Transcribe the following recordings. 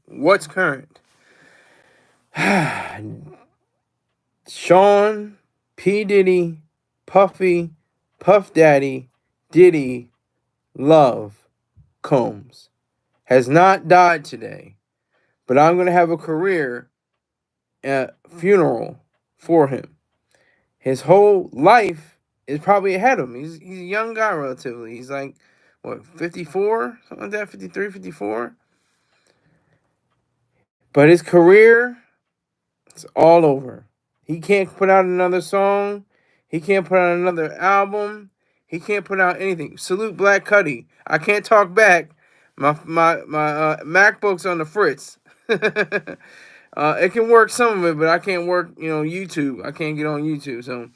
What's current? Sean, P. Diddy, Puffy, Puff Daddy, Diddy, Love, Combs has not died today, but I'm going to have a career funeral for him. His whole life is probably ahead of him. He's a young guy relatively. He's like, what, 54? Something like that, 53, 54? But his career, it's all over. He can't put out another song. He can't put out another album. He can't put out anything. Salute Black Cuddy. I can't talk back. My MacBook's on the fritz. It can work some of it, but I can't work, YouTube. I can't get on YouTube. So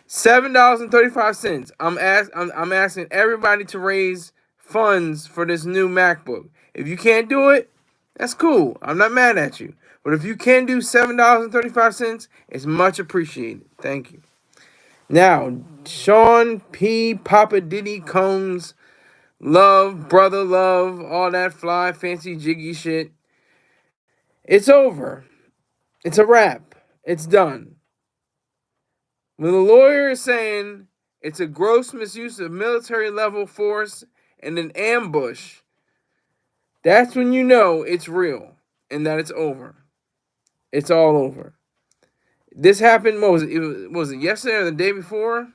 $7.35. I'm asking everybody to raise funds for this new MacBook. If you can't do it, that's cool. I'm not mad at you. But if you can do $7.35, it's much appreciated. Thank you. Now, Sean P. Papa Diddy Combs, Love, Brother Love, all that fly, fancy, jiggy shit. It's over. It's a wrap. It's done. When the lawyer is saying it's a gross misuse of military level force and an ambush, that's when you know it's real and that it's over. It's all over. This happened, what was it? Was it yesterday or the day before?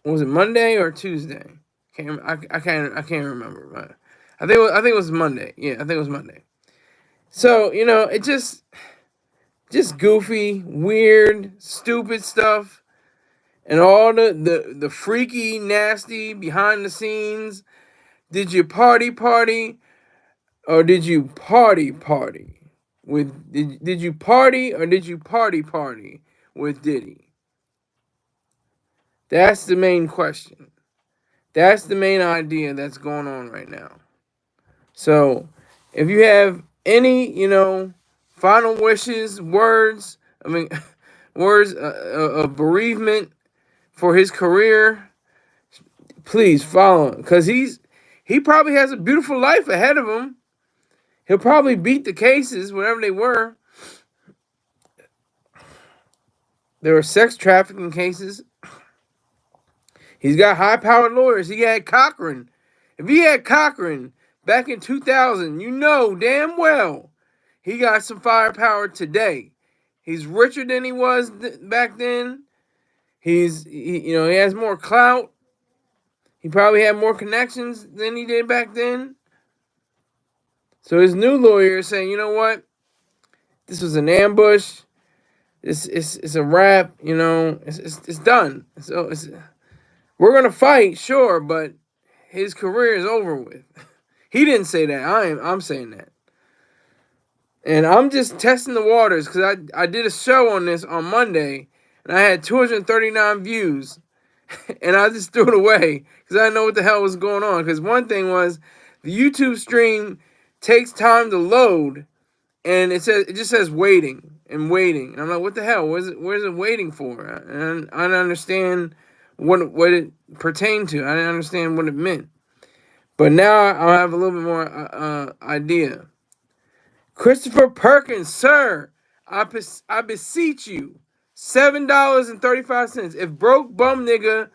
Was it Monday or Tuesday? I can't remember. But I think it was Monday. Yeah, I think it was Monday. So, it just goofy, weird, stupid stuff. And all the freaky, nasty, behind the scenes. Did you party? Or did you party? Did you party or did you party with Diddy? That's the main question. That's the main idea that's going on right now. So, if you have any, final wishes, words, words of bereavement for his career, please follow him. Because he probably has a beautiful life ahead of him. He'll probably beat the cases, whatever they were. There were sex trafficking cases. He's got high-powered lawyers. He had Cochran. If he had Cochran back in 2000, you know damn well he got some firepower today. He's richer than he was back then. He has more clout. He probably had more connections than he did back then. So his new lawyer is saying, you know what? This was an ambush. It's a wrap. It's done. So we're gonna fight, sure, but his career is over with. He didn't say that. I'm saying that. And I'm just testing the waters because I did a show on this on Monday and I had 239 views. And I just threw it away because I didn't know what the hell was going on. Because one thing was the YouTube stream takes time to load and it just says waiting. And I'm like, what the hell? What is it waiting for? And I didn't understand what it pertained to. I didn't understand what it meant. But now I'll have a little bit more idea. Christopher Perkins, sir, I beseech you, $7.35. If broke bum nigga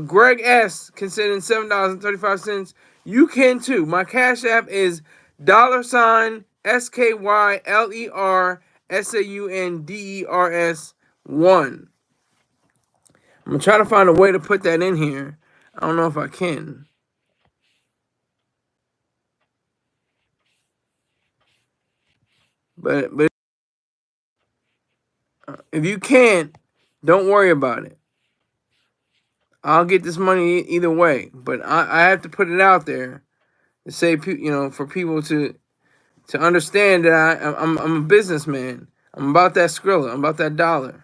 Greg S can send in $7.35, you can too. My Cash App is $SKYLERSAUNDERS1. I'm gonna try to find a way to put that in here. I don't know if I can. But if you can't, don't worry about it. I'll get this money either way. But I have to put it out there to say, for people to understand that I'm a businessman. I'm about that Skrilla. I'm about that dollar.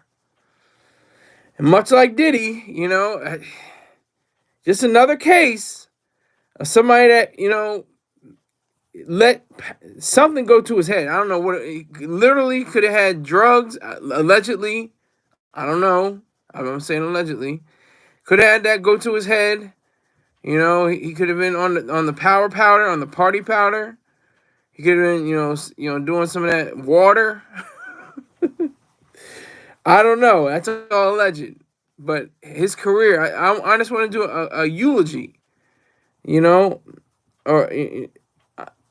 And much like Diddy, just another case of somebody that, let something go to his head. I don't know what. Literally could have had drugs, allegedly. I don't know. I'm saying allegedly. Could have had that go to his head. He could have been on the power powder, on the party powder. He could have been, doing some of that water. I don't know. That's all alleged. But his career, I just want to do a eulogy, you know, or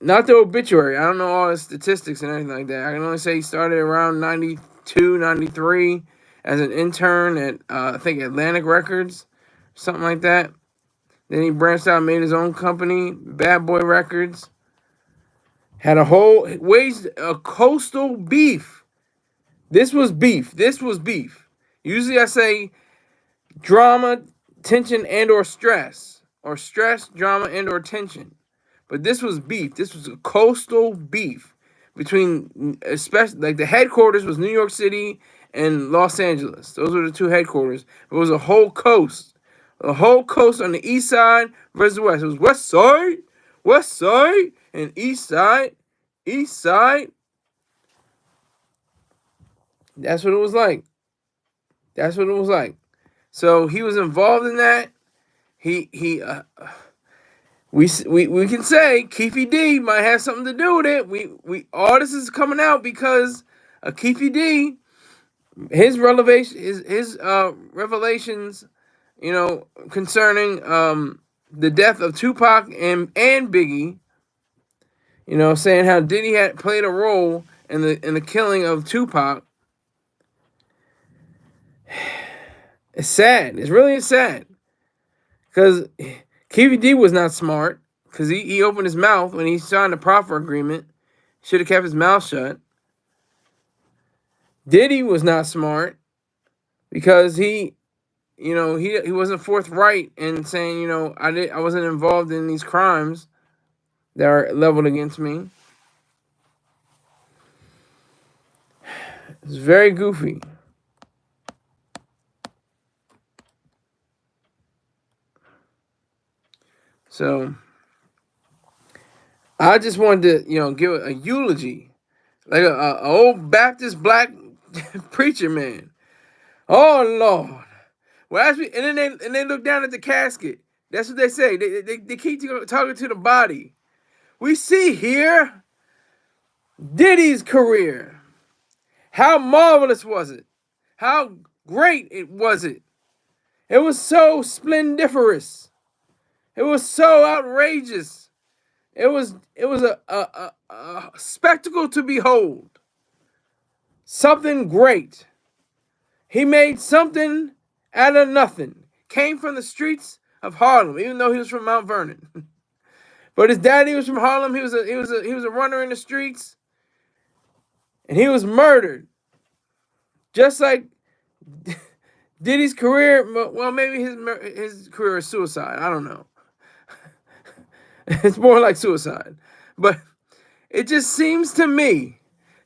not the obituary. I don't know all the statistics and anything like that. I can only say he started around 92, 93 as an intern at, I think, Atlantic Records, something like that. Then he branched out and made his own company, Bad Boy Records. Had waged a coastal beef. This was beef. This was beef. Usually I say drama, tension, and or stress. Or stress, drama, and or tension. But this was beef. This was a coastal beef between, especially, like the headquarters was New York City and Los Angeles. Those were the two headquarters. It was a whole coast. A whole coast on the east side versus the west. It was west side, and east side, east side. That's what it was like. That's what it was like. So he was involved in that. We can say Keefy D might have something to do with it. We all this is coming out because of Keefy D. His revelations, concerning the death of Tupac and Biggie. Saying how Diddy had played a role in the killing of Tupac. It's sad. It's really sad. Because Keefy D was not smart. Because he opened his mouth when he signed the proffer agreement. Should have kept his mouth shut. Diddy was not smart. Because he wasn't forthright in saying, I wasn't involved in these crimes that are leveled against me. It's very goofy. So I just wanted to, give a eulogy, like a old Baptist black preacher man. Oh Lord. Well, and then they look down at the casket. That's what they say. They keep talking to the body. We see here Diddy's career. How marvelous was it? How great was it? It was so splendiferous. It was so outrageous. It was a spectacle to behold. Something great. He made something out of nothing. Came from the streets of Harlem, even though he was from Mount Vernon. But his daddy was from Harlem. He was a runner in the streets, and he was murdered. Just like Diddy's career. Well, maybe his career is suicide. I don't know. It's more like suicide. But it just seems to me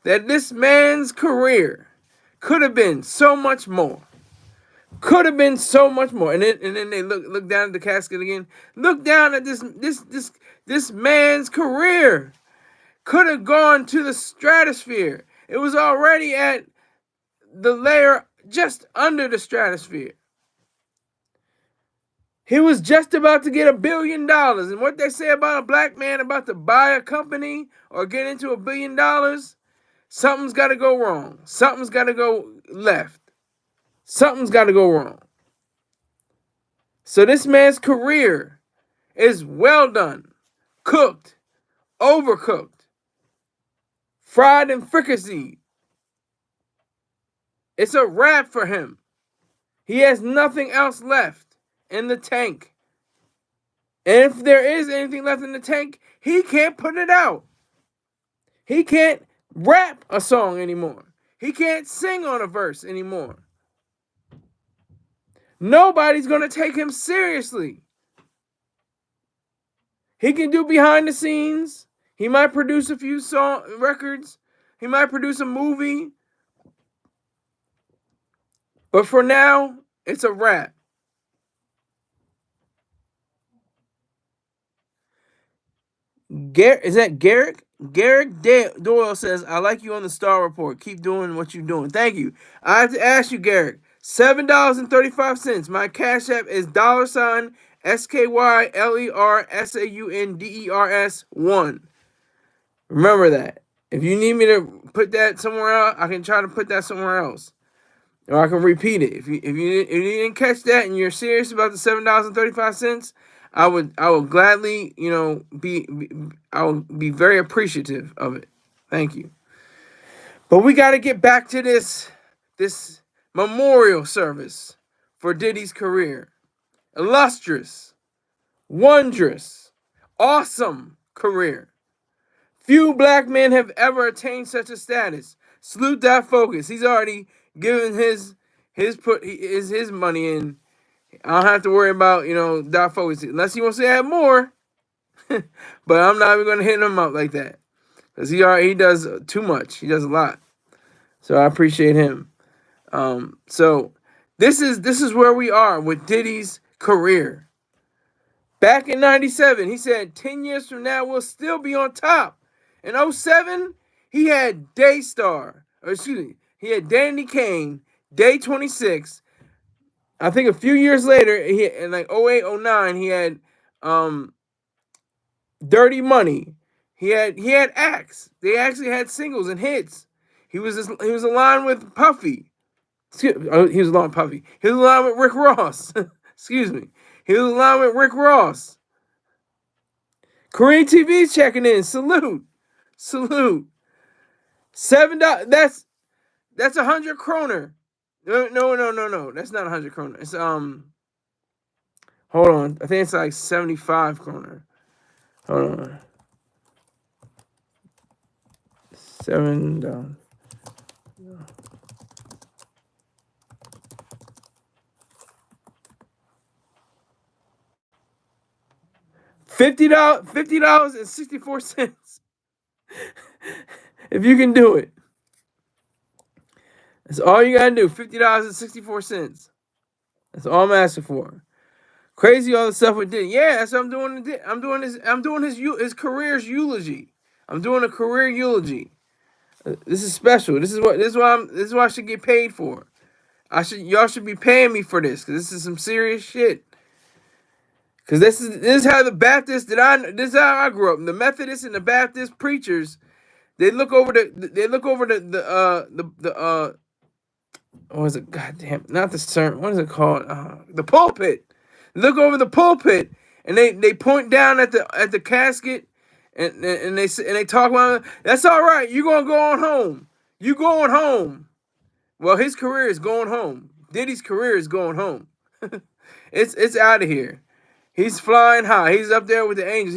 that this man's career could have been so much more. Could have been so much more. And then they look down at the casket again. Look down at this man's career. Could have gone to the stratosphere. It was already at the layer just under the stratosphere. He was just about to get $1 billion. And what they say about a black man about to buy a company or get into $1 billion, something's got to go wrong. Something's got to go left. Something's got to go wrong. So this man's career is well done, cooked, overcooked, fried and fricasseed. It's a wrap for him. He has nothing else left in the tank. And if there is anything left in the tank, he can't put it out. He can't rap a song anymore. He can't sing on a verse anymore. Nobody's going to take him seriously. He can do behind the scenes. He might produce a few records. He might produce a movie. But for now, it's a wrap. Is that Garrick? Garrick Doyle says, I like you on the Star Report. Keep doing what you're doing. Thank you. I have to ask you, Garrick. $7.35. My Cash App is $SKYLERSAUNDERS 1. Remember that. If you need me to put that somewhere else, I can try to put that somewhere else, or I can repeat it. If you didn't catch that and you're serious about the $7.35, I would gladly I will be very appreciative of it. Thank you. But we got to get back to this memorial service for Diddy's career. Illustrious, wondrous, awesome career. Few black men have ever attained such a status. Salute that focus. He's already given his money in. I don't have to worry about that focus unless he wants to add more. But I'm not even gonna hit him up like that because he does too much. He does a lot. So I appreciate him. So this is where we are with Diddy's career. Back in 97, he said 10 years from now we'll still be on top. In 07, he had Daystar, or excuse me, he had Danny Kane, Day 26. I think a few years later, in like 08, 09, he had Dirty Money. He had acts. They actually had singles and hits. He was aligned with Puffy. He was aligned with Puffy. He was aligned with Rick Ross. Excuse me. He was aligned with Rick Ross. Korean TV checking in. Salute. $7. That's 100 kroner. No. That's not 100 kroner. It's hold on. I think it's like 75 kroner. Hold on. $7. $50.64. If you can do it. That's all you gotta do. $50.64. That's all I'm asking for. Crazy all the stuff we did. Yeah, that's what I'm doing. I'm doing his career's eulogy. I'm doing a career eulogy. This is special. This is why I should get paid for. Y'all should be paying me for this because this is some serious shit. Because this is how the Baptists this is how I grew up. The Methodists and the Baptist preachers, they look over the what is it? Goddamn, not the sermon. What is it called? The pulpit. Look over the pulpit, and they point down at the casket, and they talk about, that's all right. You gonna go on home. You going home. Well, his career is going home. Diddy's career is going home. It's out of here. He's flying high. He's up there with the angels.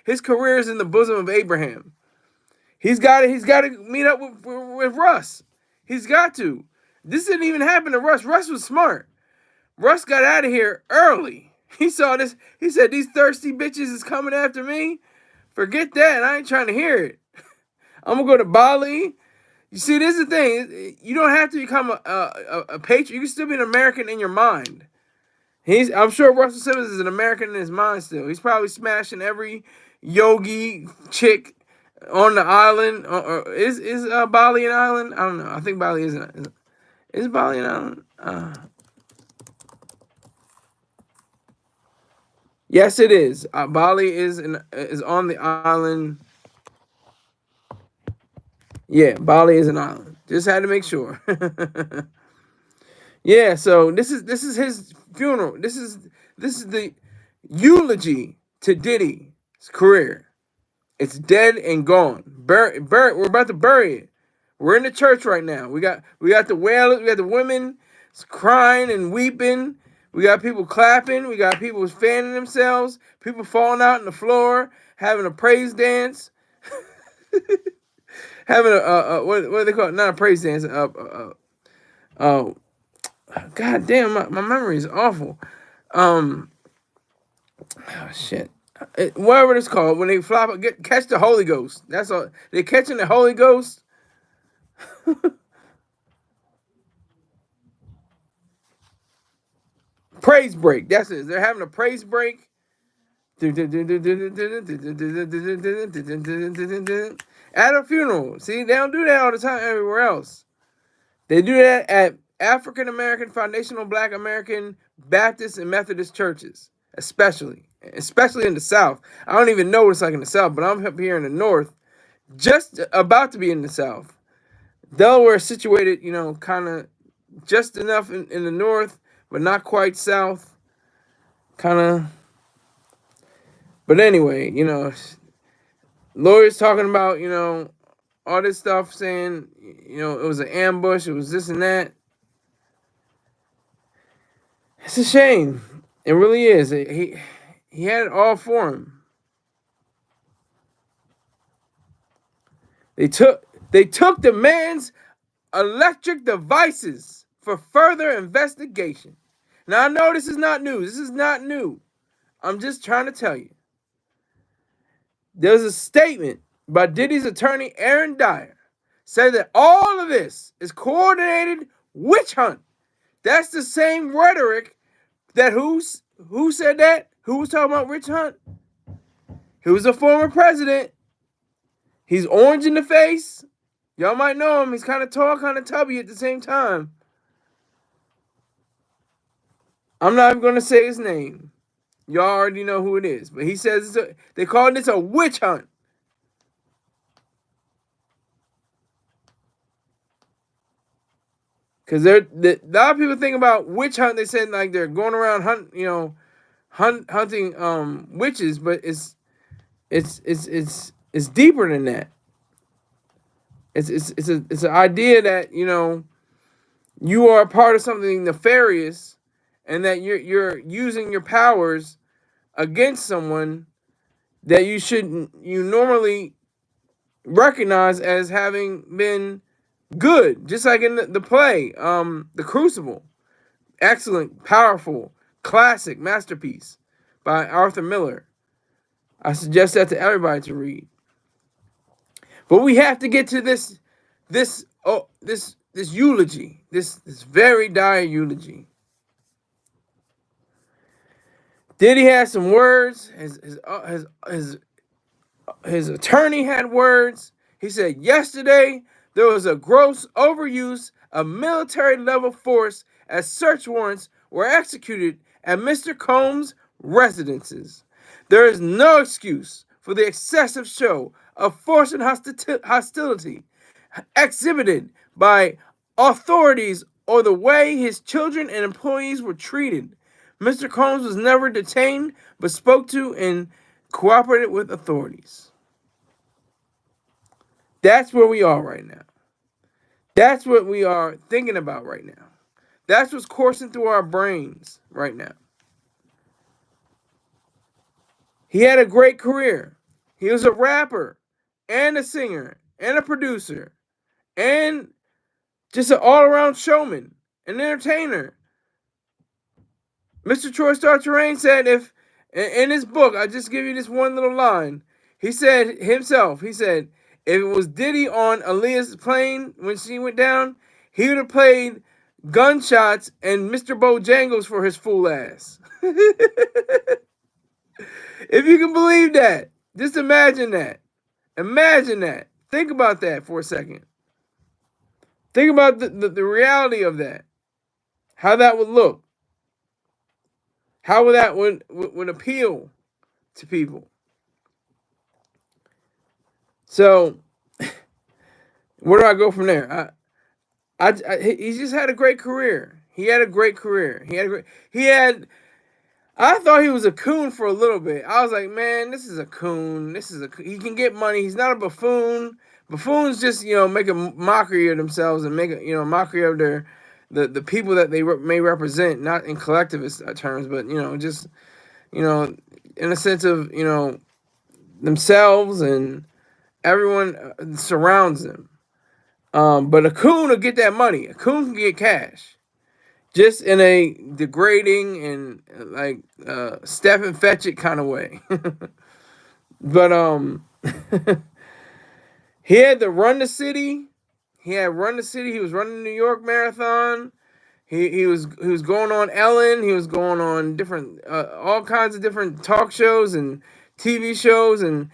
His career is in the bosom of Abraham. He's got to meet up with Russ. He's got to. This didn't even happen to Russ. Russ was smart. Russ got out of here early. He saw this. He said, these thirsty bitches is coming after me. Forget that. I ain't trying to hear it. I'm going to go to Bali. You see, this is the thing. You don't have to become a patriot. You can still be an American in your mind. I'm sure Russell Simmons is an American in his mind still. He's probably smashing every yogi chick on the island. Is Bali an island? I don't know. I think Bali is an. Is Bali an island? Yes, it is. Bali is on the island. Yeah, Bali is an island. Just had to make sure. Yeah, so this is his funeral. This is the eulogy to Diddy's career. It's dead and gone. We're about to bury it. We're in the church right now. We got the wailers, we got the women crying and weeping. We got people clapping. We got people fanning themselves. People falling out on the floor, having a praise dance. Having what do they call it? Not a praise dance. God damn, my memory is awful. Oh shit. Whatever it's called, when they catch the Holy Ghost. That's all. They're catching the Holy Ghost. Praise break. That's it. They're having a praise break. At a funeral. See, they don't do that all the time everywhere else. They do that at African American, foundational Black American, Baptist, and Methodist churches, especially in the South. I don't even know what it's like in the South, but I'm up here in the North. just about to be in the South. Delaware is situated, kind of just enough in the north, but not quite south. Kind of. But anyway, lawyers talking about, all this stuff saying, it was an ambush, it was this and that. It's a shame. It really is. He had it all for him. They took the man's electric devices for further investigation. Now I know this is not news. This is not new. I'm just trying to tell you. There's a statement by Diddy's attorney Aaron Dyer said that all of this is coordinated witch hunt. That's the same rhetoric that who said that? Who was talking about witch hunt? He was a former president. He's orange in the face. Y'all might know him. He's kind of tall, kind of tubby at the same time. I'm not even going to say his name. Y'all already know who it is. But he says they call this a witch hunt. Because a lot of people think about witch hunt. They said like they're going around hunting witches, but it's deeper than that. It's an idea that you are a part of something nefarious, and that you're using your powers against someone that you normally recognize as having been good, just like in the play, The Crucible. Excellent, powerful, classic masterpiece by Arthur Miller. I suggest that to everybody to read. But we have to get to this eulogy, this very dire eulogy. Diddy had some words. His attorney had words. He said yesterday there was a gross overuse of military-level force as search warrants were executed at Mr. Combs' residences. There is no excuse for the excessive show of force and hostility exhibited by authorities or the way his children and employees were treated. Mr. Combs was never detained, but spoke to and cooperated with authorities. That's where we are right now. That's what we are thinking about right now. That's what's coursing through our brains right now. He had a great career. He was a rapper and a singer and a producer and just an all-around showman, an entertainer. Mr. Troy Star Terrain said, if in his book, I just give you this one little line. He said himself, if it was Diddy on Aaliyah's plane when she went down, he would have played gunshots and Mr. Bojangles for his fool ass. If you can believe that, just imagine that. Imagine that. Think about that for a second. Think about the reality of that. How that would look. How that would appeal to people. So, where do I go from there? He just had a great career. I thought he was a coon for a little bit. I was like, man, this is a coon. He can get money. He's not a buffoon. Buffoons just, make a mockery of themselves and make a, mockery of the people that they may represent, not in collectivist terms, but, just, in a sense of, themselves and everyone surrounds them. But a coon will get that money. A coon can get cash. Just in a degrading and like Stephen Fetchit kind of way. But he had to run the city. He was running the New York Marathon. He was going on Ellen. He was going on different all kinds of different talk shows and TV shows, and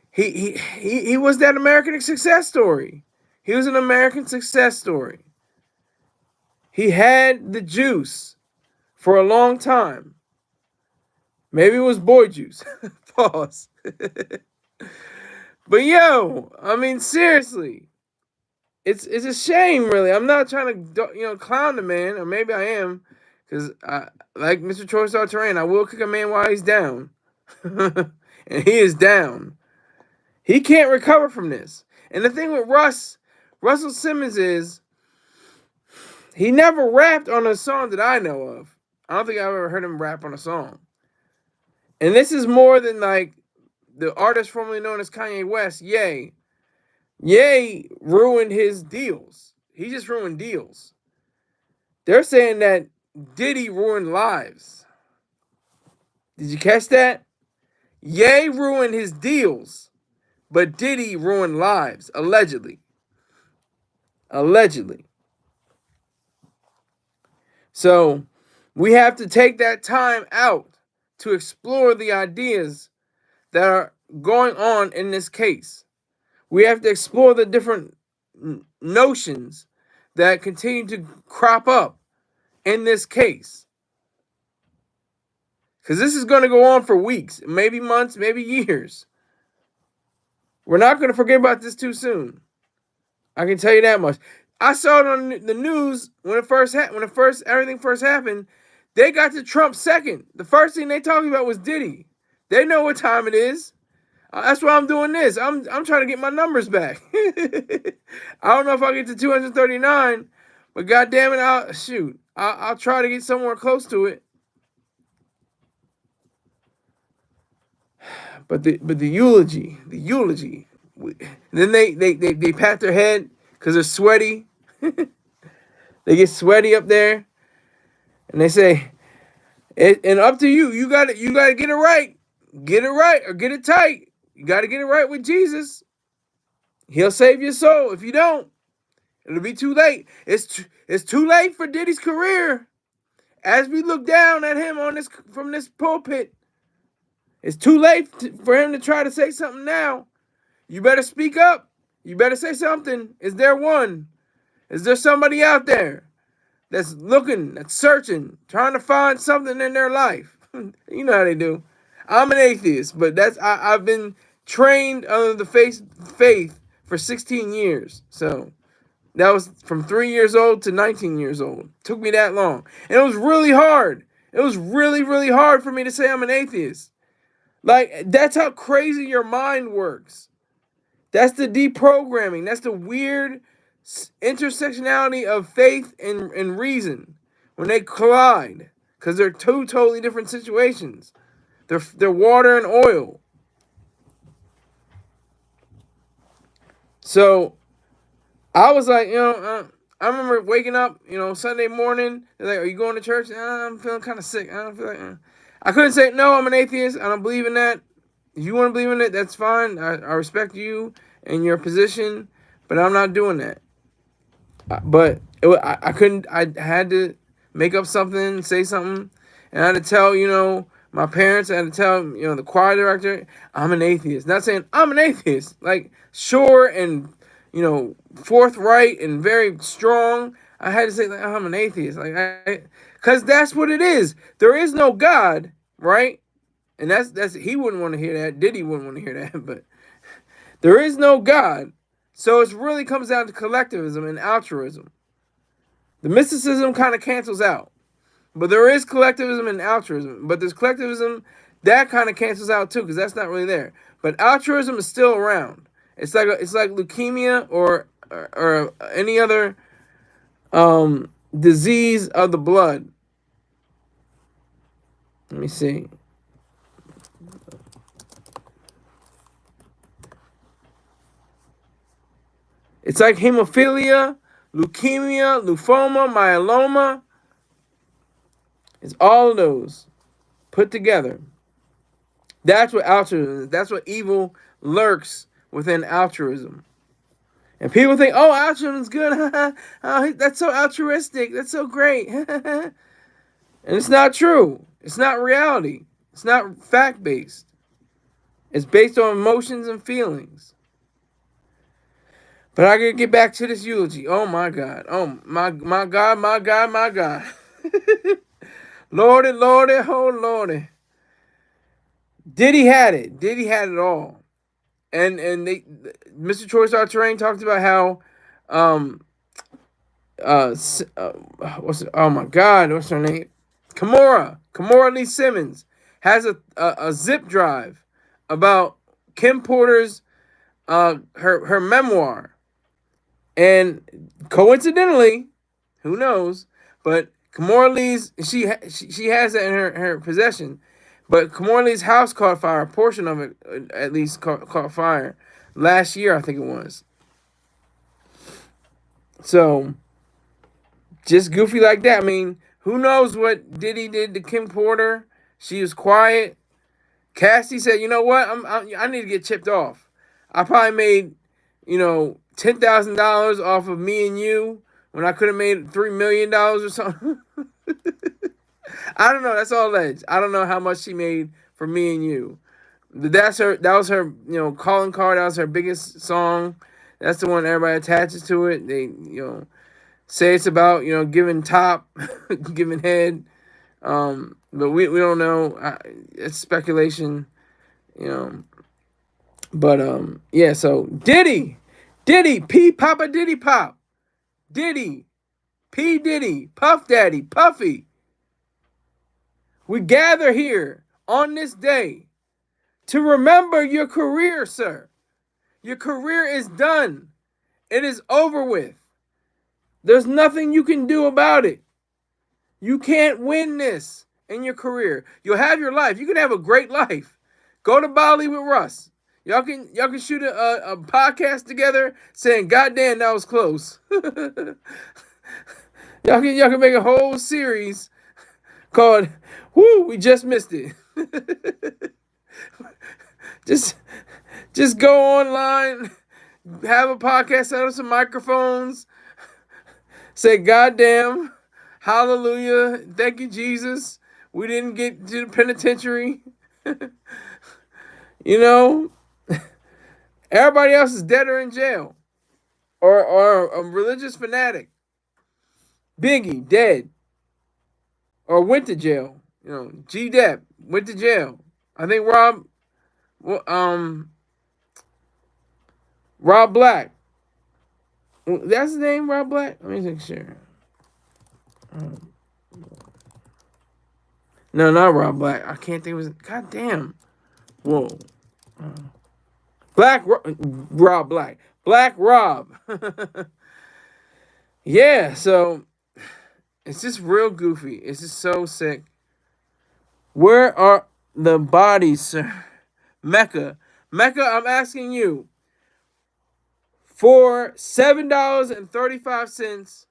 he was that American success story. He was an American success story. He had the juice for a long time. Maybe it was boy juice. Pause. But yo, I mean, seriously, it's a shame, really. I'm not trying to clown the man, or maybe I am, because like Mr. Troy Star Terrain, I will kick a man while he's down, and he is down. He can't recover from this. And the thing with Russell Simmons is he never rapped on a song that I know of. I don't think I've ever heard him rap on a song. And this is more than like the artist formerly known as Kanye West, Ye. Ye ruined his deals. He just ruined deals. They're saying that Diddy ruined lives. Did you catch that? Ye ruined his deals, but Diddy ruined lives, allegedly. Allegedly. So we have to take that time out to explore the ideas that are going on in this case. We have to explore the different notions that continue to crop up in this case. Because this is going to go on for weeks, maybe months, maybe years. We're not going to forget about this too soon. I can tell you that much. I saw it on the news when everything first happened. They got to Trump second. The first thing they talked about was Diddy. They know what time it is. That's why I'm doing this. I'm trying to get my numbers back. I don't know if I'll get to 239, but God damn it, I'll try to get somewhere close to it. But the eulogy. Then they pat their head because they're sweaty. They get sweaty up there, and they say, "And up to you. You got to get it right. Get it right or get it tight. You got to get it right with Jesus. He'll save your soul. If you don't, it'll be too late. It's too late for Diddy's career. As we look down at him from this pulpit, it's too late for him to try to say something now. You better speak up. You better say something. Is there one? Is there somebody out there that's looking, that's searching, trying to find something in their life? You know how they do. I'm an atheist, but I've been trained under the faith for 16 years. So that was from 3 years old to 19 years old. It took me that long. And it was really hard. It was really, really hard for me to say I'm an atheist. Like, that's how crazy your mind works. That's the deprogramming. That's the weird intersectionality of faith and reason when they collide. Because they're two totally different situations. They're water and oil. So I was like, I remember waking up, Sunday morning. They're like, "Are you going to church?" I'm feeling kind of sick. I don't feel like. I couldn't say no. I'm an atheist. I don't believe in that. If you want to believe in it, that's fine. I respect you and your position, but I'm not doing that. But I couldn't. I had to make up something, say something, and I had to tell my parents. I had to tell the choir director I'm an atheist. Not saying I'm an atheist, like sure and forthright and very strong. I had to say like I'm an atheist, because that's what it is. There is no God, right? And that's he wouldn't want to hear that. Diddy wouldn't want to hear that, but there is no God. So it really comes down to collectivism and altruism. The mysticism kind of cancels out. But there is collectivism and altruism. But there's collectivism that kind of cancels out too, because that's not really there. But altruism is still around. It's like leukemia or any other disease of the blood. Let me see. It's like hemophilia, leukemia, lymphoma, myeloma. It's all of those put together. That's what altruism is. That's what evil lurks within altruism. And people think, oh, altruism is good. Oh, that's so altruistic. That's so great. And it's not true. It's not reality. It's not fact-based. It's based on emotions and feelings. But I gotta get back to this eulogy. Oh my God. Oh my God, my God, my God. Lordy, Lordy, oh Lordy. Diddy had it. Diddy had it all. and Mr. Choice Art Terrain talked about how um oh my God, what's her name? Kimora Lee Simmons has a zip drive about Kim Porter's her memoir, and coincidentally, who knows, but Kimora Lee's she has that in her possession, but Kimora Lee's house caught fire. A portion of it, at least, caught fire last year, I think it was. So just goofy like that. I mean, who knows what Diddy did to Kim Porter? She was quiet. Cassie said, "You know what? I need to get chipped off. I probably made, $10,000 off of Me and You when I could have made $3 million or something." I don't know. That's all alleged. I don't know how much she made for Me and You. That's her. That was her. Calling card. That was her biggest song. That's the one everybody attaches to it. They say it's about giving top, giving head. But we don't know. It's speculation. But yeah. So Diddy, P Papa Diddy Pop, Diddy, P Diddy, Puff Daddy, Puffy. We gather here on this day to remember your career, sir. Your career is done. It is over with. There's nothing you can do about it. You can't win this in your career. You'll have your life. You can have a great life. Go to Bali with Russ. Y'all can shoot a podcast together saying, "God damn, that was close." y'all can make a whole series called "Woo, we just missed it." just go online, have a podcast, set up some microphones, say, "God damn, hallelujah, thank you, Jesus. We didn't get to the penitentiary." Everybody else is dead or in jail, or a religious fanatic. Biggie dead, or went to jail. G. Depp went to jail. I think Rob Black. That's his name, Rob Black. Let me make sure. No, not Rob Black. I can't think of his. God damn. Whoa. Rob Black. Black Rob. Yeah, so it's just real goofy. It's just so sick. Where are the bodies, sir? Mecca, I'm asking you for $7.35.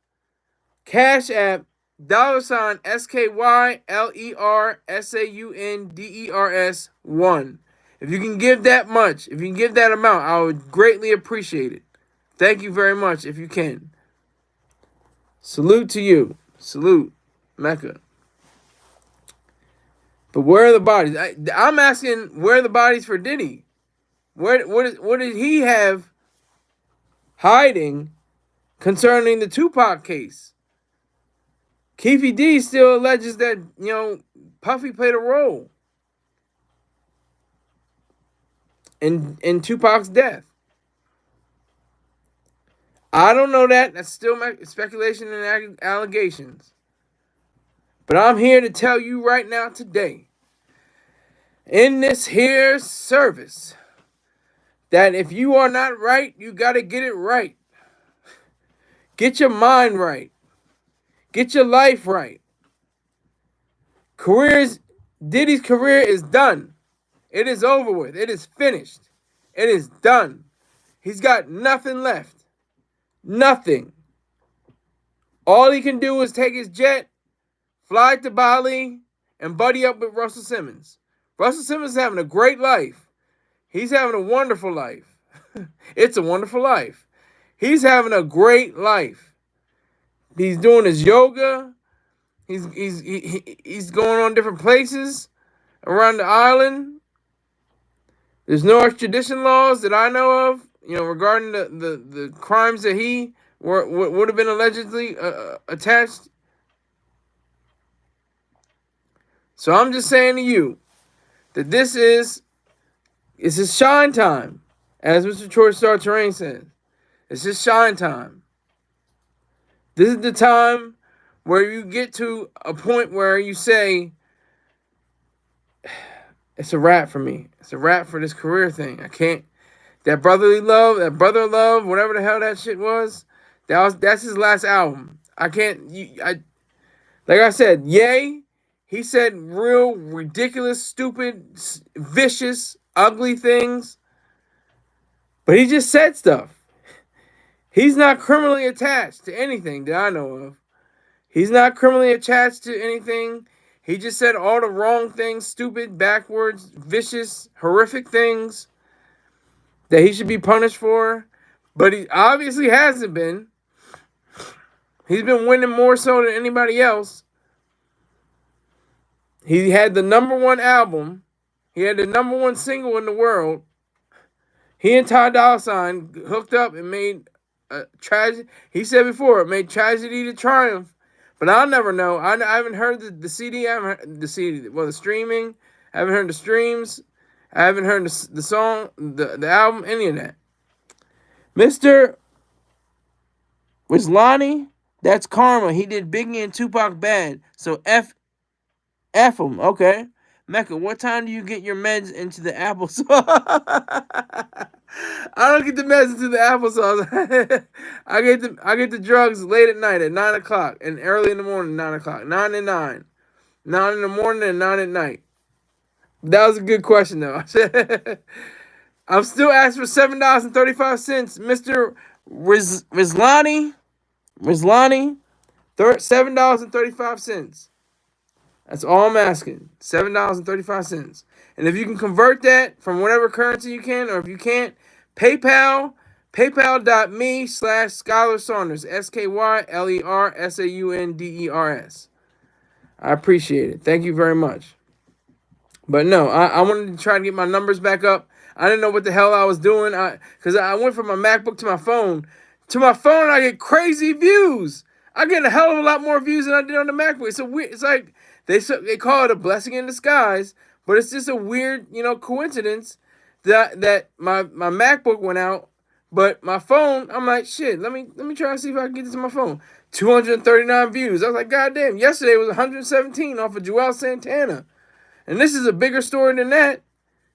Cash App $ SKYLERSAUNDERS1. If you can give that much, if you can give that amount, I would greatly appreciate it. Thank you very much if you can. Salute to you. Salute, Mecca. But where are the bodies? I'm asking, where are the bodies for Diddy? What did he have hiding concerning the Tupac case? Keefy D still alleges that, Puffy played a role in Tupac's death. I don't know that. That's still speculation and allegations. But I'm here to tell you right now today, in this here service, that if you are not right, you got to get it right. Get your mind right. Get your life right. Diddy's career is done. It is over with. It is finished. It is done. He's got nothing left. Nothing. All he can do is take his jet, fly to Bali, and buddy up with Russell Simmons. Russell Simmons is having a great life. He's having a wonderful life. It's a wonderful life. He's having a great life. He's doing his yoga. He's going on different places around the island. There's no extradition laws that I know of, regarding the crimes that he would have been allegedly attached. So I'm just saying to you that this is his shine time. As Mr. George Star Terrain said, it's just shine time. This is the time where you get to a point where you say, it's a wrap for me. It's a wrap for this career thing. I can't. That brotherly love, that brother love, whatever the hell that shit was, that's his last album. I can't. Like I said, yay. He said real ridiculous, stupid, vicious, ugly things. But he just said stuff. He's not criminally attached to anything that I know of. He's not criminally attached to anything. He just said all the wrong things, stupid, backwards, vicious, horrific things that he should be punished for. But he obviously hasn't been. He's been winning more so than anybody else. He had the #1 album. He had the #1 single in the world. He and Ty Dolla $ign hooked up and made a tragedy. He said before, it made tragedy to triumph. But I'll never know. I haven't heard the CD. I haven't heard the CD. Well, the streaming. I haven't heard the streams. I haven't heard the song, the album, any of that. Mr. Rizlani, that's karma. He did Biggie and Tupac bad. So F him. Okay. Mecca, what time do you get your meds into the applesauce? I don't get the meds into the applesauce. I get the drugs late at night at 9 o'clock and early in the morning 9 o'clock. 9 and 9. 9 in the morning and 9 at night. That was a good question though. I'm still asking for $7.35, Mr. Rizlani, $7.35. That's all I'm asking. $7.35. And if you can convert that from whatever currency you can, or if you can't, paypal.me/Skylar Saunders. SkylerSaunders. I appreciate it. Thank you very much. But no, I wanted to try to get my numbers back up. I didn't know what the hell I was doing. Because I went from my MacBook to my phone. To my phone, I get crazy views. I get a hell of a lot more views than I did on the MacBook. It's a weird. It's like they call it a blessing in disguise, but it's just a weird, coincidence that my MacBook went out, but my phone. I'm like, shit. Let me try to see if I can get this on my phone. 239 views. I was like, goddamn. Yesterday was 117 off of Joel Santana, and this is a bigger story than that.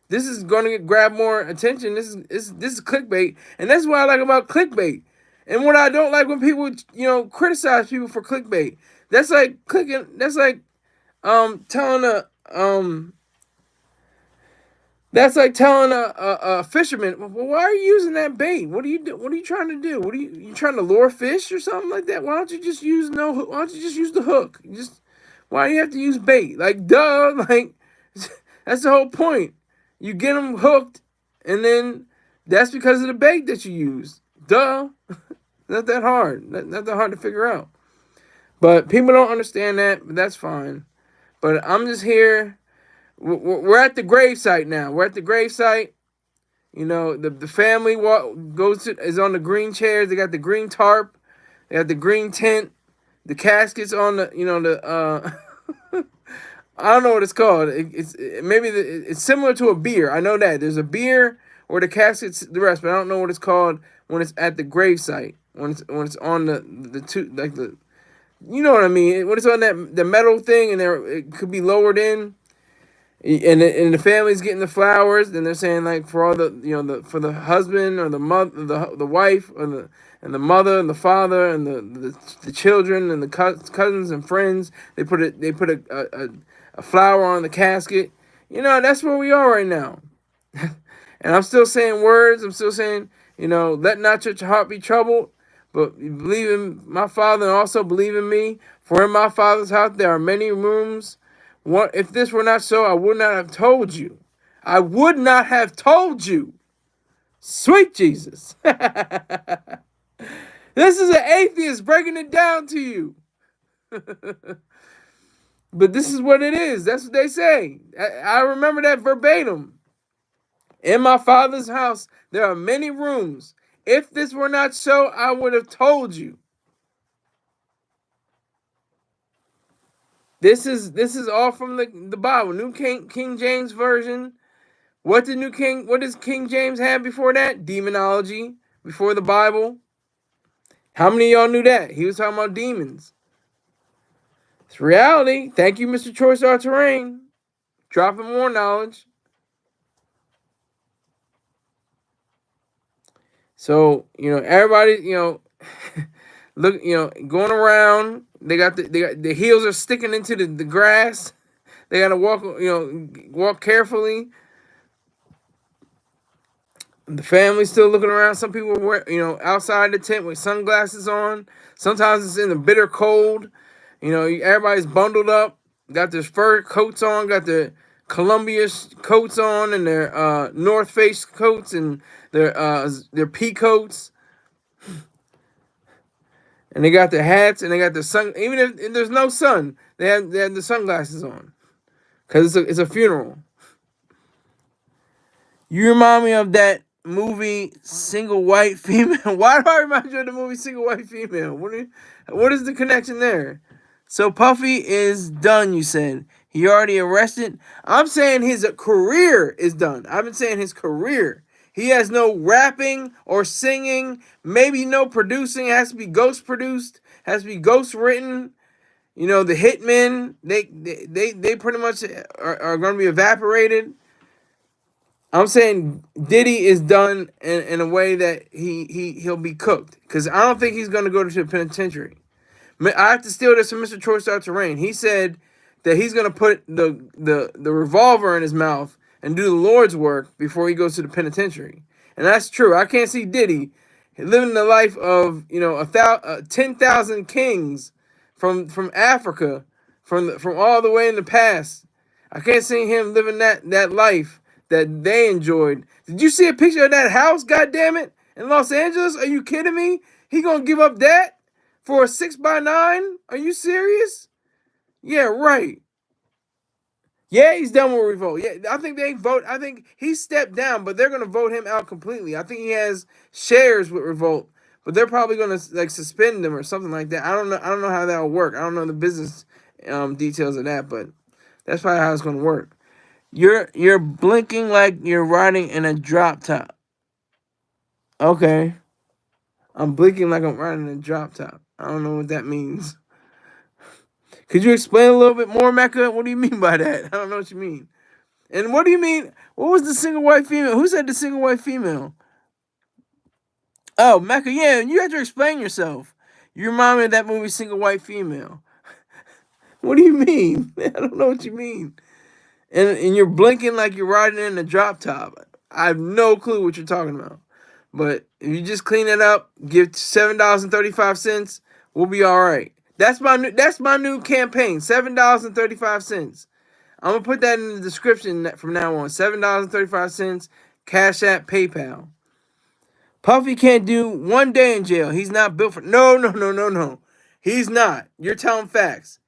This is going to grab more attention. This is clickbait, and that's what I like about clickbait. And what I don't like when people, criticize people for clickbait. That's like telling a fisherman, well, why are you using that bait? What are you trying to do? What are you trying to lure fish or something like that? Why don't you just use the hook? Why do you have to use bait? Like, duh, like that's the whole point. You get them hooked, and then that's because of the bait that you use. Duh. Not that hard. Not that hard to figure out. But people don't understand that, but that's fine. But I'm just here. We're at the gravesite now. We're at the gravesite. The family is on the green chairs. They got the green tarp. They got the green tent. The casket's on the, I don't know what it's called. It's similar to a beer. I know that. There's a beer or the casket's the rest, but I don't know what it's called when it's at the gravesite. When it's on the two, like the, you know what I mean? When it's on the metal thing and it could be lowered in, and the family's getting the flowers, then they're saying like for all the for the husband or the mother, the wife or the mother and the father and the children and the cousins and friends, they put a flower on the casket. That's where we are right now. And I'm still saying words. I'm still saying, let not your heart be troubled, but believe in my Father and also believe in me. For in my Father's house there are many rooms. If this were not so, I would not have told you. I would not have told you. Sweet Jesus. This is an atheist breaking it down to you. But this is what it is. That's what they say. I remember that verbatim. In my Father's house, there are many rooms. If this were not so, I would have told you. This is all from the Bible, New King James Version, What does King James have before that? Demonology, before the Bible. How many of y'all knew that? He was talking about demons. It's reality. Thank you, Mr. Choice Our Terrain. Dropping more knowledge. So, everybody, look, going around, they got the heels are sticking into the grass. They gotta walk carefully. The family's still looking around. Some people wear, outside the tent with sunglasses on. Sometimes it's in the bitter cold. Everybody's bundled up, got their fur coats on, got their Columbia coats on, and their North Face coats, and their pea coats, and they got their hats, and they got their sun. Even if there's no sun, they have the sunglasses on, because it's a funeral. You remind me of that movie Single White Female. Why do I remind you of the movie Single White Female? What is the connection there? So Puffy is done, you said. He already arrested. I'm saying his career is done. I've been saying his career. He has no rapping or singing, maybe no producing. It has to be ghost produced, has to be ghost written. The hitmen, they pretty much are going to be evaporated. I'm saying Diddy is done in a way that he'll be cooked, because I don't think he's going to go to the penitentiary. I have to steal this from Mr. Choice Star Terrain. He said that he's going to put the revolver in his mouth and do the Lord's work before he goes to the penitentiary, and that's true. I can't see Diddy living the life of 10,000 kings from Africa, from all the way in the past. I can't see him living that life that they enjoyed. Did you see a picture of that house, goddammit, in Los Angeles? Are you kidding me? He gonna give up that for a 6x9? Are you serious? Yeah, right. Yeah, he's done with revolt. Yeah, I think they vote. I think he stepped down, but they're gonna vote him out completely. I think he has shares with revolt, but they're probably gonna suspend him or something like that. I don't know. I don't know how that'll work. I don't know the business details of that, but that's probably how it's gonna work. You're blinking like you're riding in a drop top. Okay. I'm blinking like I'm riding in a drop top. I don't know what that means. Could you explain a little bit more, Mecca? What do you mean by that? I don't know what you mean. And what do you mean? What was the single white female? Who said the single white female? Oh, Mecca, yeah, you have to explain yourself. You remind me of that movie Single White Female. What do you mean? I don't know what you mean. And you're blinking like you're riding in a drop top. I have no clue what you're talking about. But if you just clean it up, give $7.35, we'll be all right. That's my new campaign. $7.35. I'm gonna put that in the description from now on. $7.35. Cash App, PayPal. Puffy can't do 1 day in jail. He's not built for. No. He's not. You're telling facts.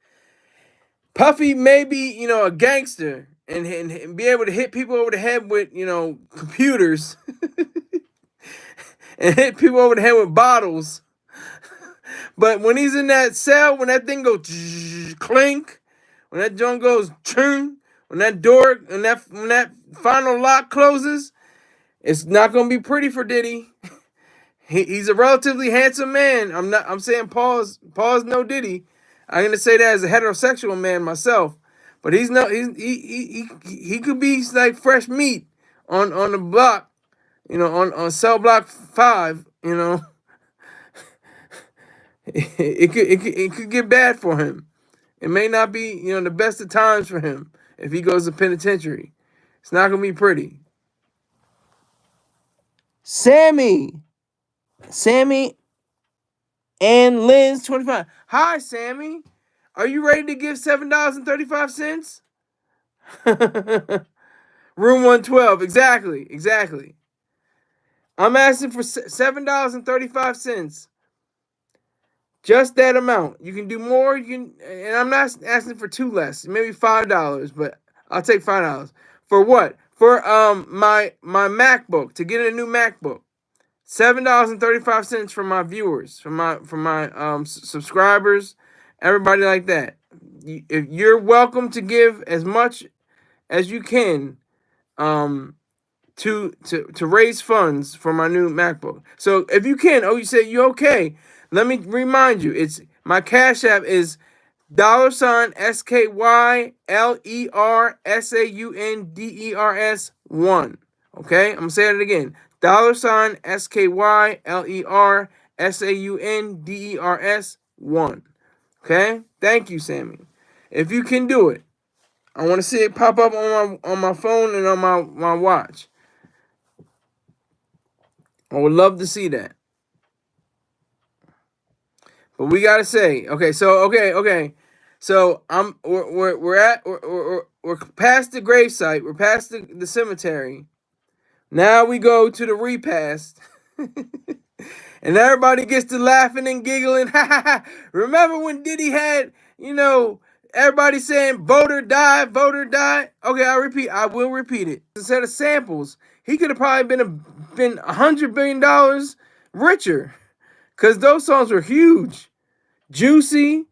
Puffy may be, a gangster and be able to hit people over the head with, computers and hit people over the head with bottles. But when he's in that cell, when that thing goes clink, when that joint goes ching, when that door and when that final lock closes, it's not gonna be pretty for Diddy. He's a relatively handsome man. I'm saying pause no Diddy. I'm gonna say that as a heterosexual man myself. But he could be like fresh meat on the block, on cell block 5, it could get bad for him. It may not be, the best of times for him if he goes to penitentiary. It's not gonna be pretty. Sammy and Lynn's 25. Hi, Sammy. Are you ready to give $7.35? Room 112. Exactly. I'm asking for $7.35. Just that amount. You can do more. And I'm not asking for too less. Maybe $5, but I'll take $5. For what? For my MacBook, to get a new MacBook. $7.35 from my viewers, from my subscribers, everybody like that. If you're welcome to give as much as you can, to raise funds for my new MacBook. So if you can, oh, you say you okay? Let me remind you, it's my Cash App is $SKYLERSAUNDERS1. Okay, I'm gonna say it again. $SKYLERSAUNDERS1. Okay, thank you, Sammy. If you can do it, I want to see it pop up on my phone and on my watch. I would love to see that. But we gotta say, okay, so okay. So we're past the gravesite, we're past the cemetery. Now we go to the repast. And everybody gets to laughing and giggling. Remember when Diddy had, everybody saying vote or die, vote or die? Okay, I will repeat it. Instead of samples, he could have probably been $100 billion richer. Cause those songs were huge. Juicy.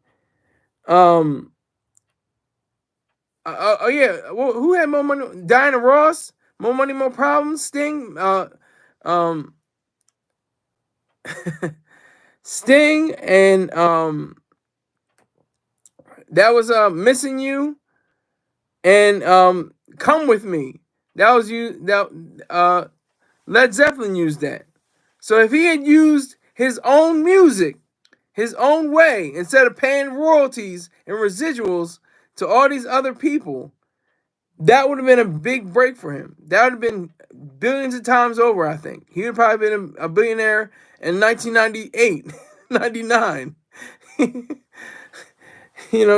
Oh yeah. Well, who had more money? Diana Ross. More money, more problems. Sting. Sting and that was Missing You and Come With Me. That was Led Zeppelin used that. So if he had used his own music, his own way, instead of paying royalties and residuals to all these other people, that would have been a big break for him. That would have been billions of times over, I think. He would have probably been a billionaire in 1998, 99.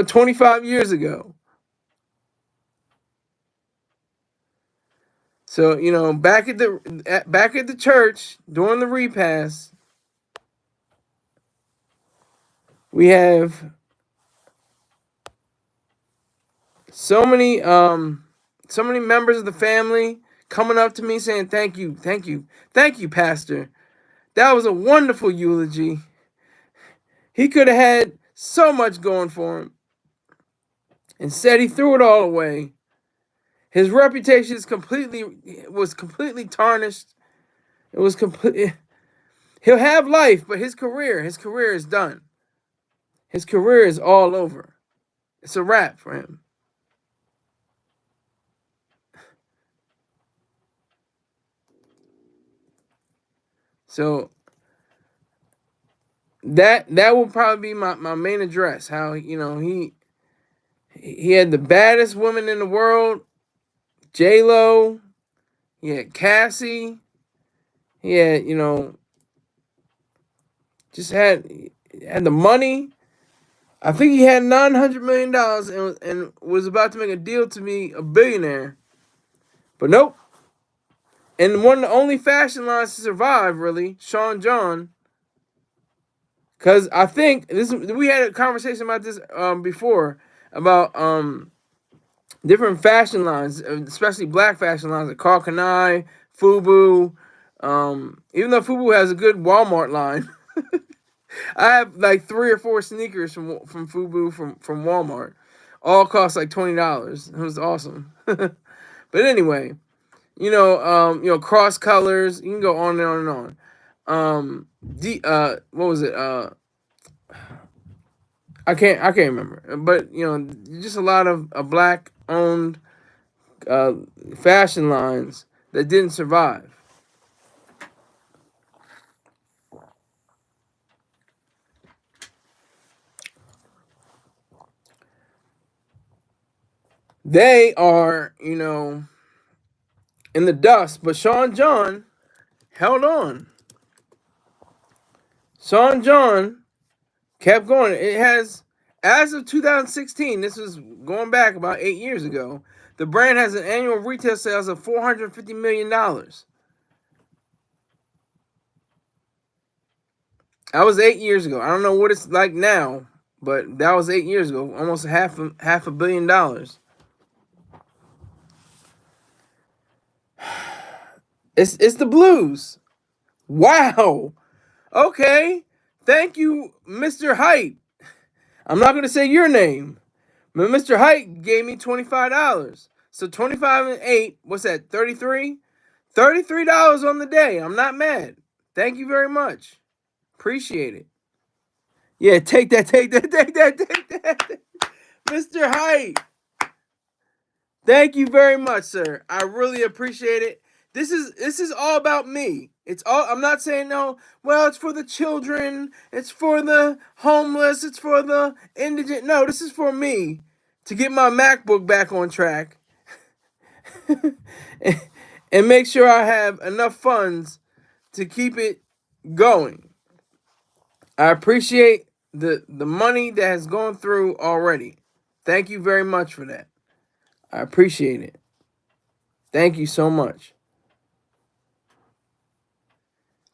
25 years ago. So, back at the church during the repast, we have so many members of the family coming up to me saying thank you, Pastor. That was a wonderful eulogy. He could have had so much going for him. Instead, he threw it all away. His reputation was completely tarnished. It was complete. He'll have life, but his career is done. His career is all over. It's a wrap for him. So that will probably be my main address. How he had the baddest woman in the world, J-Lo. He had Cassie. He had just had the money. I think he had $900 million and was about to make a deal to be a billionaire. But nope. And one of the only fashion lines to survive, really, Sean John. Because I think we had a conversation about this before about different fashion lines, especially black fashion lines like Carl Kanai, FUBU. Even though FUBU has a good Walmart line, I have like 3 or 4 sneakers from FUBU from Walmart. All cost like $20. It was awesome. But anyway, cross colors. You can go on and on and on. What was it? I can't remember. But just a lot of black owned fashion lines that didn't survive. They are, in the dust, but Sean John held on. Sean John kept going. It has, as of 2016, this was going back about 8 years ago, the brand has an annual retail sales of $450 million. That was 8 years ago. I don't know what it's like now, but that was 8 years ago. Almost half a billion dollars. It's the blues. Wow. Okay. Thank you, Mr. Height. I'm not going to say your name, but Mr. Height gave me $25. So 25 and 8, what's that, 33? $33 on the day. I'm not mad. Thank you very much. Appreciate it. Yeah, take that, take that, take that, take that. Mr. Height. Thank you very much, sir. I really appreciate it. This is all about me. It's all I'm not saying no, well, it's for the children, it's for the homeless, it's for the indigent. No, this is for me to get my MacBook back on track and make sure I have enough funds to keep it going. I appreciate the money that has gone through already. Thank you very much for that. I appreciate it. Thank you so much.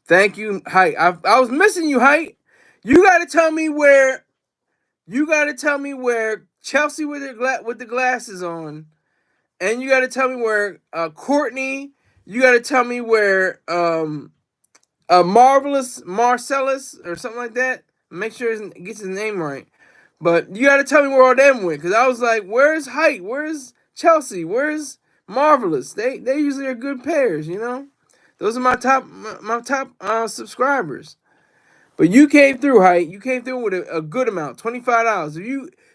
Thank you, Height. I was missing you, Height. You got to tell me where. You got to tell me where Chelsea with the glasses on, and you got to tell me where Courtney. You got to tell me where Marvelous Marcellus or something like that. Make sure he gets his name right. But you got to tell me where all them went, because I was like, where's Height? Where's Chelsea? Where's Marvelous? They usually are good pairs, you know. Those are my top subscribers. But you came through, Height. You came through with a good amount, $25. If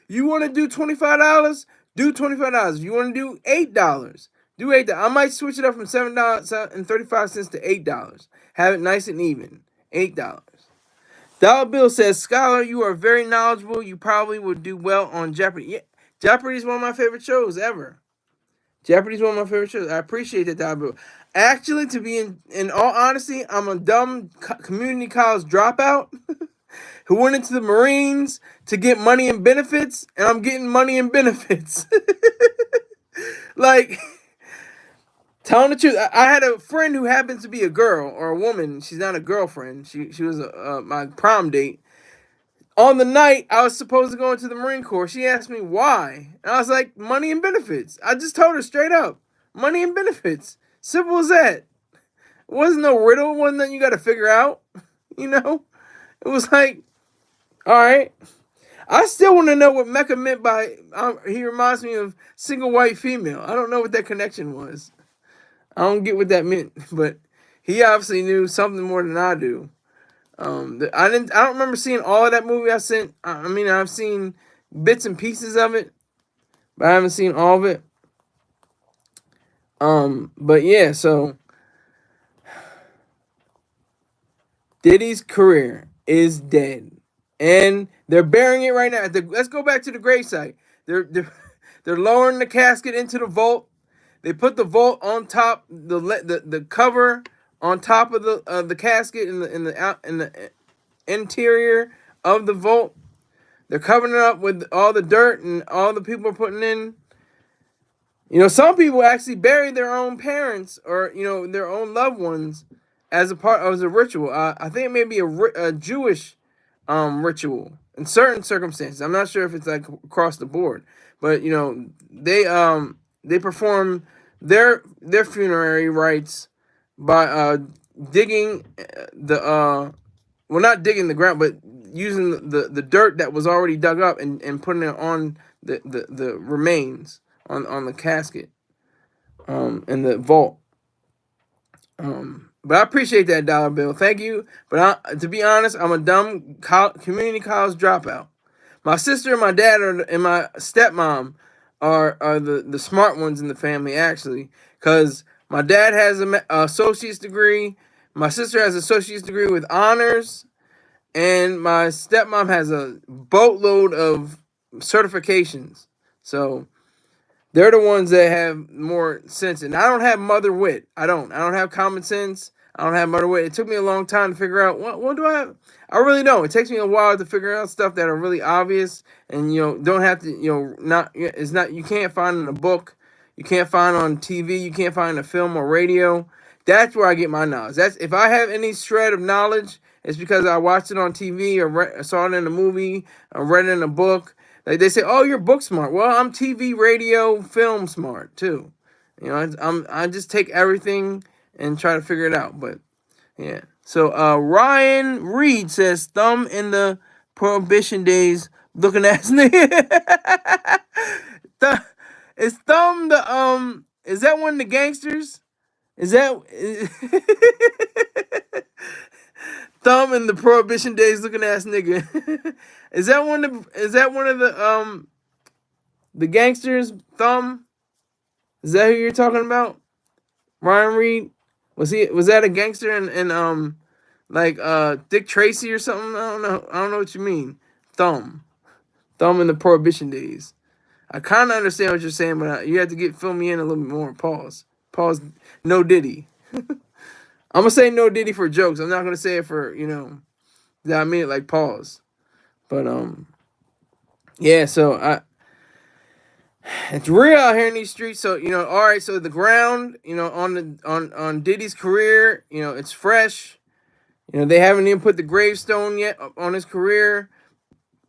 you want to do $25, do $25. If you want to do $8, do $8. I might switch it up from $7.35 to $8. Have it nice and even. $8. Dollar Bill says, Scholar, you are very knowledgeable. You probably would do well on Jeopardy. Yeah, Jeopardy is one of my favorite shows ever. Jeopardy is one of my favorite shows. I appreciate that, Dollar Bill. Actually, to be in all honesty, I'm a dumb community college dropout who went into the Marines to get money and benefits, and I'm getting money and benefits. Like, telling the truth, I had a friend who happens to be a girl or a woman. She's not a girlfriend. She was my prom date. On the night I was supposed to go into the Marine Corps, she asked me why. And I was like, money and benefits. I just told her straight up. Money and benefits. Simple as that. It wasn't no riddle. It wasn't nothing you got to figure out. You know? It was like, all right. I still want to know what Mecca meant by, he reminds me of single white female. I don't know what that connection was. I don't get what that meant. But he obviously knew something more than I do. I don't remember seeing all of that movie. I've seen bits and pieces of it, but I haven't seen all of it. But yeah, so Diddy's career is dead, and they're burying it right now. Let's go back to the gravesite. They're lowering the casket into the vault. They put the vault on top, the cover on top of the casket in the interior of the vault. They're covering it up with all the dirt and all the people are putting in. You know, some people actually bury their own parents or, you know, their own loved ones as a ritual. I think it may be a Jewish ritual in certain circumstances. I'm not sure if it's like across the board, but you know, they perform their funerary rites by digging well, not digging the ground, but using the dirt that was already dug up and putting it on the remains on the casket in the vault. But I appreciate that, Dollar Bill. Thank you. But to be honest, I'm a dumb community college dropout. My sister and my dad and my stepmom are the smart ones in the family, actually, because my dad has an associate's degree. My sister has an associate's degree with honors. And my stepmom has a boatload of certifications. So they're the ones that have more sense. And I don't have mother wit. I don't have common sense. I don't have mother wit. It took me a long time to figure out what do I have. I really don't. It takes me a while to figure out stuff that are really obvious and, you know, don't have to, you know, you can't find in a book. You can't find on TV. You can't find in a film or radio. That's where I get my knowledge. That's if I have any shred of knowledge, it's because I watched it on TV or saw it in a movie or read it in a book. Like they say, oh, you're book smart. Well, I'm TV, radio, film smart too. You know, I just take everything and try to figure it out. But yeah. So Ryan Reed says thumb in the prohibition days looking ass nigga. Is thumb the is that one of the gangsters? Is that Thumb in the Prohibition days looking ass nigga? Is that one of the gangsters? Thumb? Is that who you're talking about? Ryan Reed? Was that a gangster in like Dick Tracy or something? I don't know. I don't know what you mean. Thumb. Thumb in the Prohibition days. I kind of understand what you're saying, but you have to fill me in a little bit more. Pause. Pause. No Diddy. I'm gonna say no Diddy for jokes. I'm not gonna say it for that I mean it like pause. But yeah. So it's real out here in these streets. So all right. So the ground, on Diddy's career, it's fresh. They haven't even put the gravestone yet on his career.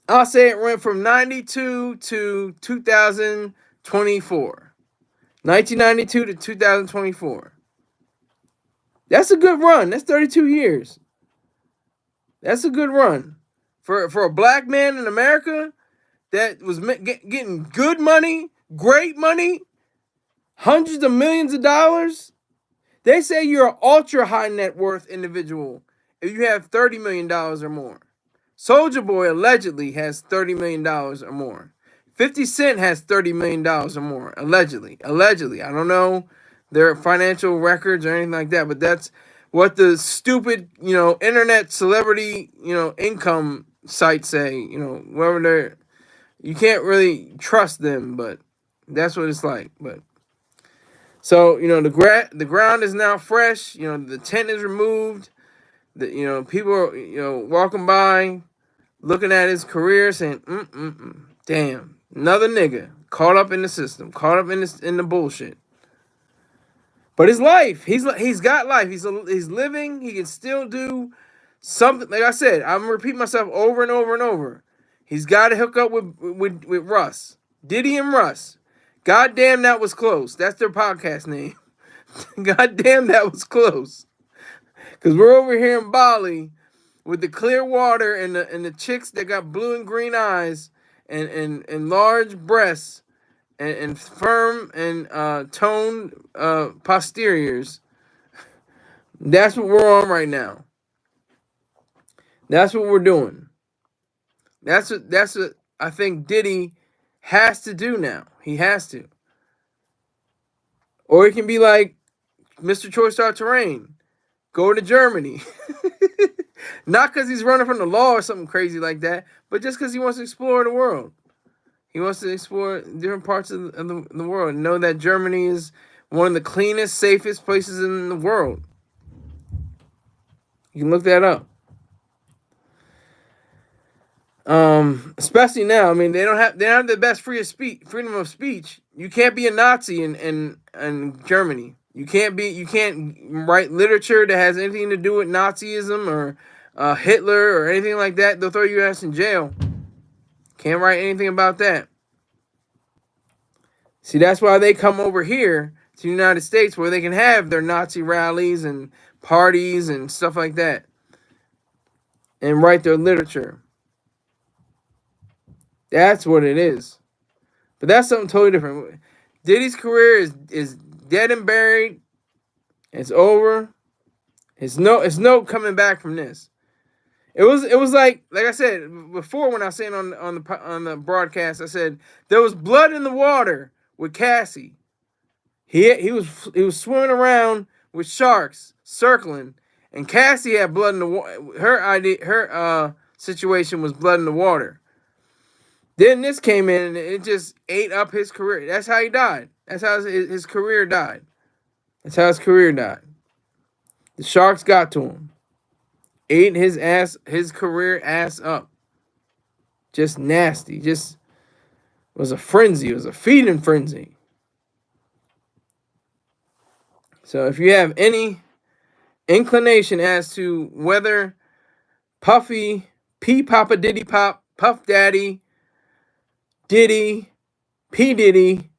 I'll say it went from 92 to 2024. 1992 to 2024. That's a good run. That's 32 years. That's a good run. For a black man in America that was getting good money, great money, hundreds of millions of dollars. They say you're an ultra high net worth individual if you have $30 million or more. Soulja Boy allegedly has $30 million or more. 50 Cent has $30 million or more, allegedly. Allegedly. I don't know their financial records or anything like that, but that's what the stupid, internet celebrity, income sites say, wherever they're, you can't really trust them, but that's what it's like. But so, the ground is now fresh, the tent is removed, people are, walking by, looking at his career, saying, damn, another nigga caught up in the system, caught up in the bullshit. But his life, he's got life. He's living. He can still do something. Like I said, I'm gonna repeat myself over and over and over. He's got to hook up with Russ, Diddy and Russ. Goddamn, that was close. That's their podcast name. Goddamn, that was close. Cause we're over here in Bali with the clear water and the chicks that got blue and green eyes and large breasts and firm and toned posteriors. That's what we're on right now. That's what we're doing. That's what I think Diddy has to do now. He has to. Or he can be like Mr. Choice Star Terrain. Go to Germany. Not because he's running from the law or something crazy like that, but just because he wants to explore the world. He wants to explore different parts of the world and know that Germany is one of the cleanest, safest places in the world. You can look that up. Especially now. I mean, they don't have the best freedom of speech. You can't be a Nazi in Germany. You can't write literature that has anything to do with Nazism or Hitler or anything like that. They'll throw your ass in jail. Can't write anything about that. See, that's why they come over here to the United States where they can have their Nazi rallies and parties and stuff like that and write their literature. That's what it is. But that's something totally different. Diddy's career is dead and buried. It's over. It's no coming back from this. It was like I said before when I was saying on the broadcast, I said there was blood in the water with Cassie. He was swimming around with sharks circling, and Cassie had blood in the water. Her situation was blood in the water. Then this came in and it just ate up his career. That's how he died. That's how his career died. That's how his career died. The sharks got to him. Ate his career ass up. Just nasty. Just was a frenzy. It was a feeding frenzy. So if you have any inclination as to whether Puffy, P Papa Diddy Pop, Puff Daddy, Diddy, P Diddy,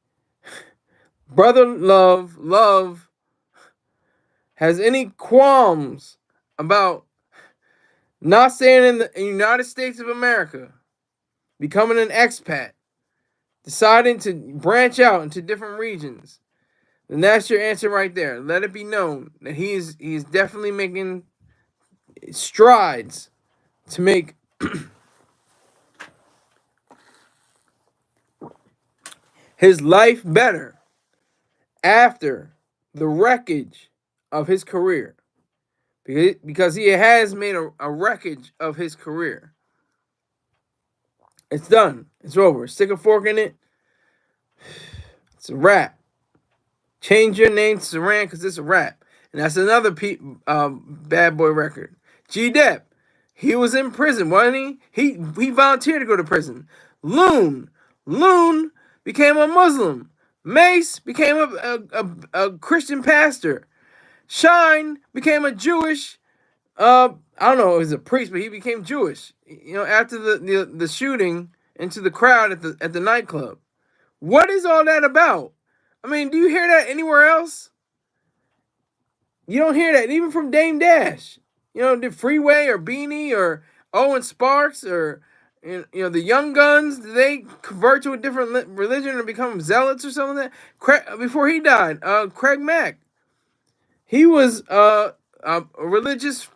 Brother Love has any qualms about not staying in the United States of America, becoming an expat, deciding to branch out into different regions, then that's your answer right there. Let it be known that he is definitely making strides to make his life better after the wreckage of his career. Because he has made a wreckage of his career. It's done. It's over. Stick a fork in it. It's a wrap. Change your name to Saran because it's a rap. And that's another bad boy record. G-Dep, he was in prison, wasn't he? He volunteered to go to prison. Loon became a Muslim. Mace became a Christian pastor. Shine became a Jewish, I don't know if he was a priest, but he became Jewish. You know, after the shooting into the crowd at the nightclub. What is all that about? I mean, do you hear that anywhere else? You don't hear that even from Dame Dash. You know, the Freeway or Beanie or Owen Sparks or you know the Young Guns. Did they convert to a different religion or become zealots or something like that? Before he died, Craig Mack. He was a religious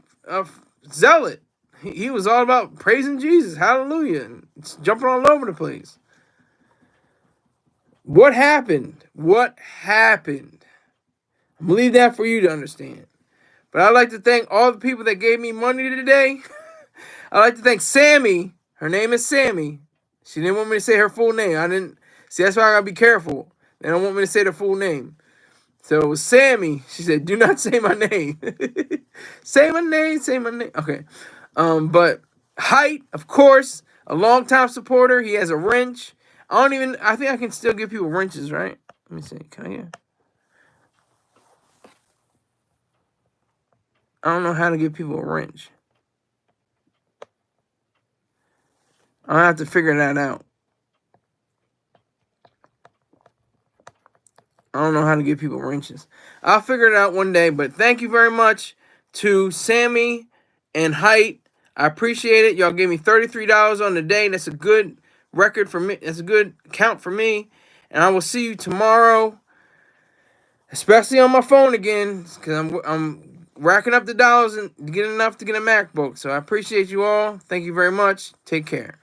zealot. He was all about praising Jesus, hallelujah, and jumping all over the place. What happened? What happened? I'm gonna leave that for you to understand. But I'd like to thank all the people that gave me money today. I'd like to thank Sammy. Her name is Sammy. She didn't want me to say her full name. I didn't see. That's why I gotta be careful. They don't want me to say the full name. So it was Sammy. She said, "Do not say my name." Say my name. Say my name. Okay. But Height, of course, a longtime supporter. He has a wrench. I think I can still give people wrenches, right? Let me see. Can I get? I don't know how to give people a wrench. I'll have to figure that out. I don't know how to give people wrenches. I'll figure it out one day. But thank you very much to Sammy and Height. I appreciate it. Y'all gave me $33 on the day. That's a good record for me. That's a good count for me. And I will see you tomorrow, especially on my phone again, because I'm racking up the dollars and getting enough to get a MacBook. So I appreciate you all. Thank you very much. Take care.